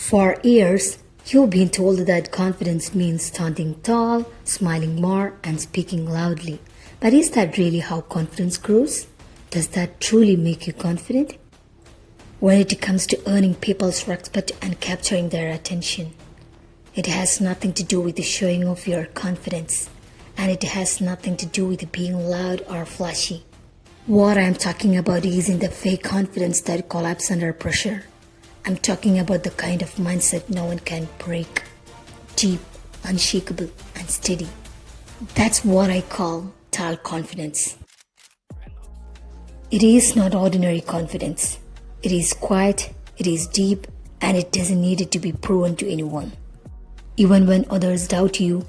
For years, you've been told that confidence means standing tall, smiling more, and speaking loudly. But is that really how confidence grows? Does that truly make you confident? When it comes to earning people's respect and capturing their attention, it has nothing to do with the showing of your confidence, and it has nothing to do with being loud or flashy. What I'm talking about isn't the fake confidence that collapses under pressure. I'm talking about the kind of mindset no one can break. Deep, unshakable, and steady. That's what I call tall confidence. It is not ordinary confidence. It is quiet, it is deep, and it doesn't need it to be proven to anyone. Even when others doubt you,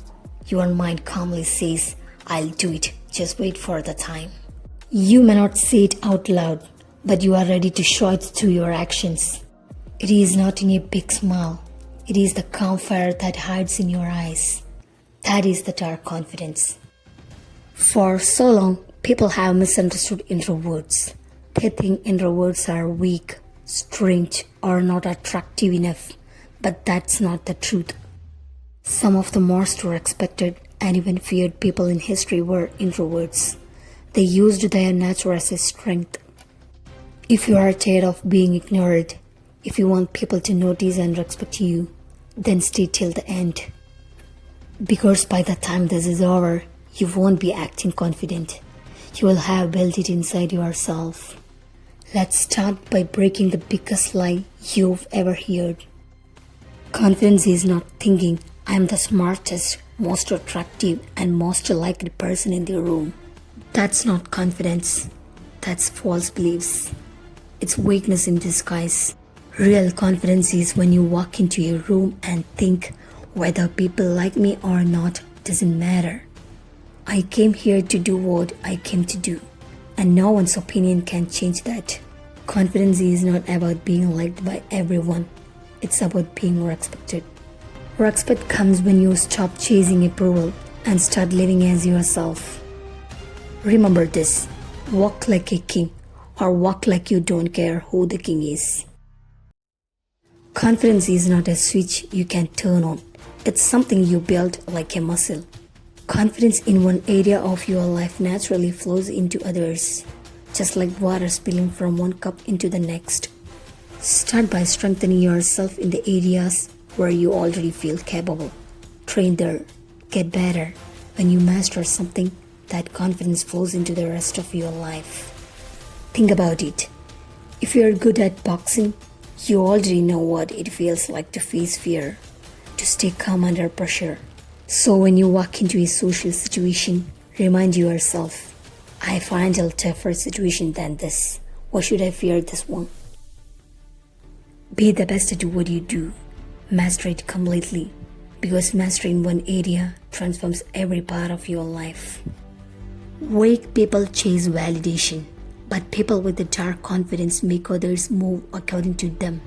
your mind calmly says, I'll do it, just wait for the time. You may not say it out loud, but you are ready to show it through your actions. It is not in a big smile. It is the calm fire that hides in your eyes. That is the dark confidence. For so long, people have misunderstood introverts. They think introverts are weak, strange, or not attractive enough. But that's not the truth. Some of the most respected and even feared people in history were introverts. They used their nature as a strength. If you are tired of being ignored, if you want people to notice and respect you, then stay till the end. Because by the time this is over, you won't be acting confident. You will have built it inside yourself. Let's start by breaking the biggest lie you've ever heard. Confidence is not thinking, I'm the smartest, most attractive, and most liked person in the room. That's not confidence. That's false beliefs. It's weakness in disguise. Real confidence is when you walk into a room and think, whether people like me or not doesn't matter. I came here to do what I came to do, and no one's opinion can change that. Confidence is not about being liked by everyone. It's about being respected. Respect comes when you stop chasing approval and start living as yourself. Remember this, walk like a king or walk like you don't care who the king is. Confidence is not a switch you can turn on. It's something you build like a muscle. Confidence in one area of your life naturally flows into others, just like water spilling from one cup into the next. Start by strengthening yourself in the areas where you already feel capable. Train there. Get better. When you master something, that confidence flows into the rest of your life. Think about it. If you're good at boxing, you already know what it feels like to face fear, to stay calm under pressure. So when you walk into a social situation, remind yourself, I've handled a tougher situation than this. Why should I fear this one? Be the best at what you do. Master it completely, because mastering one area transforms every part of your life. Weak people chase validation, but people with a dark confidence make others move according to them.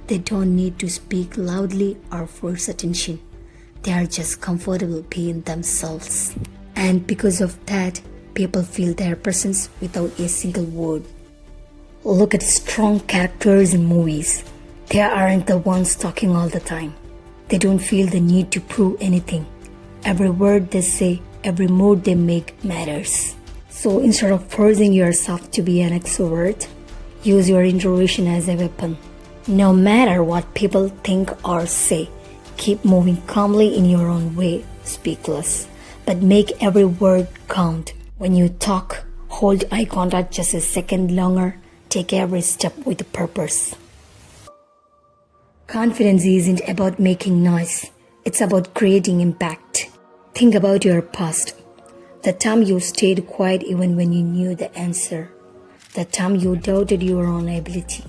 They don't need to speak loudly or force attention. They are just comfortable being themselves. And because of that, people feel their presence without a single word. Look at strong characters in movies. They aren't the ones talking all the time. They don't feel the need to prove anything. Every word they say, every move they make matters. So instead of forcing yourself to be an extrovert, use your introversion as a weapon. No matter what people think or say, keep moving calmly in your own way. Speak less, but make every word count. When you talk, hold eye contact just a second longer. Take every step with purpose. Confidence isn't about making noise. It's about creating impact. Think about your past. The time you stayed quiet even when you knew the answer. The time you doubted your own ability.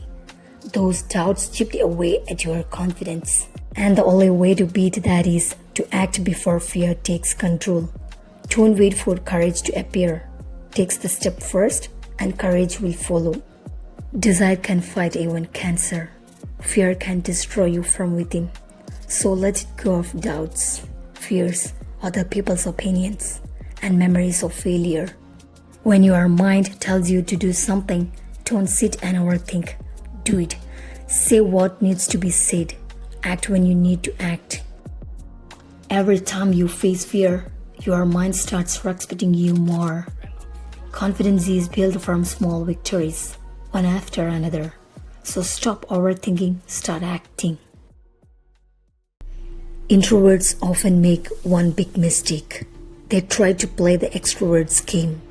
Those doubts chipped away at your confidence. And the only way to beat that is to act before fear takes control. Don't wait for courage to appear. Take the step first and courage will follow. Desire can fight even cancer. Fear can destroy you from within. So let it go of doubts, fears, other people's opinions, and memories of failure. When your mind tells you to do something, don't sit and overthink. Do it. Say what needs to be said. act when you need to act. Every time you face fear, your mind starts respecting you more. Confidence is built from small victories, one after another. So stop overthinking, start acting. Introverts often make one big mistake. They try to play the extrovert's game.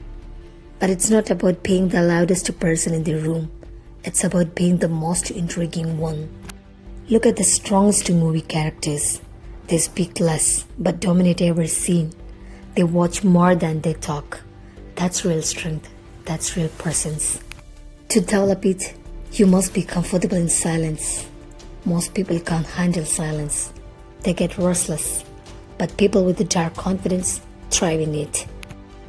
But it's not about being the loudest person in the room. It's about being the most intriguing one. Look at the strongest movie characters. They speak less, but dominate every scene. They watch more than they talk. That's real strength. That's real presence. To develop it, you must be comfortable in silence. Most people can't handle silence. They get restless. But people with a dark confidence thrive in it.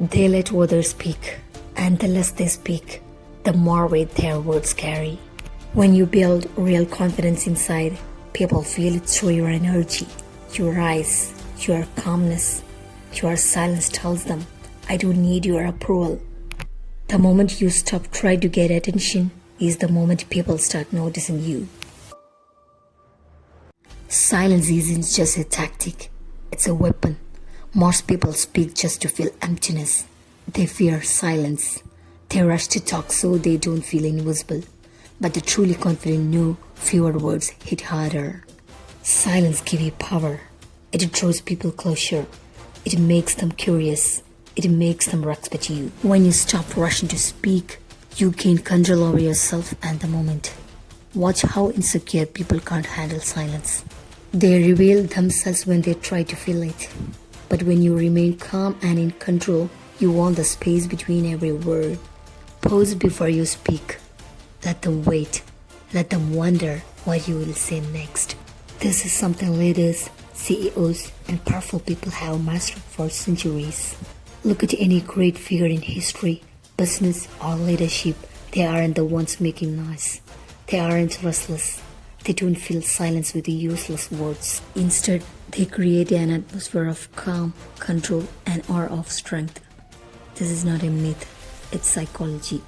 They let others speak. And the less they speak, the more weight their words carry. When you build real confidence inside, people feel it through your energy, your eyes, your calmness. Your silence tells them, I don't need your approval. The moment you stop trying to get attention is the moment people start noticing you. Silence isn't just a tactic, it's a weapon. Most people speak just to feel emptiness. They fear silence. They rush to talk so they don't feel invisible. But the truly confident know fewer words hit harder. Silence gives you power. It draws people closer. It makes them curious. It makes them respect you. When you stop rushing to speak, you gain control over yourself and the moment. Watch how insecure people can't handle silence. They reveal themselves when they try to fill it. But when you remain calm and in control, you want the space between every word. Pause before you speak. Let them wait. Let them wonder what you will say next. This is something leaders, CEOs, and powerful people have mastered for centuries. Look at any great figure in history, business, or leadership. They aren't the ones making noise. They aren't restless. They don't fill silence with useless words. Instead, they create an atmosphere of calm, control, and aura of strength. This is not a myth, it's psychology.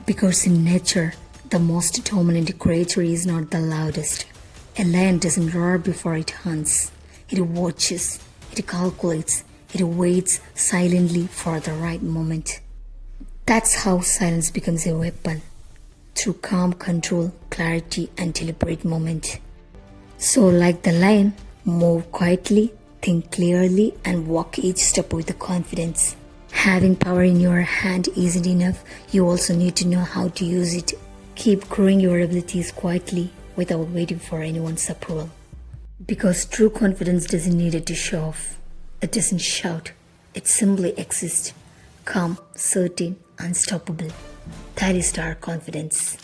Because in nature, the most dominant creature is not the loudest. A lion doesn't roar before it hunts. It watches, it calculates, it waits silently for the right moment. That's how silence becomes a weapon. Through calm control, clarity, and deliberate moment. So like the lion, move quietly, think clearly, and walk each step with confidence. Having power in your hand isn't enough. You also need to know how to use it. Keep growing your abilities quietly without waiting for anyone's approval. Because true confidence doesn't need it to show off. It doesn't shout. It simply exists. Calm, certain, unstoppable. That is our confidence.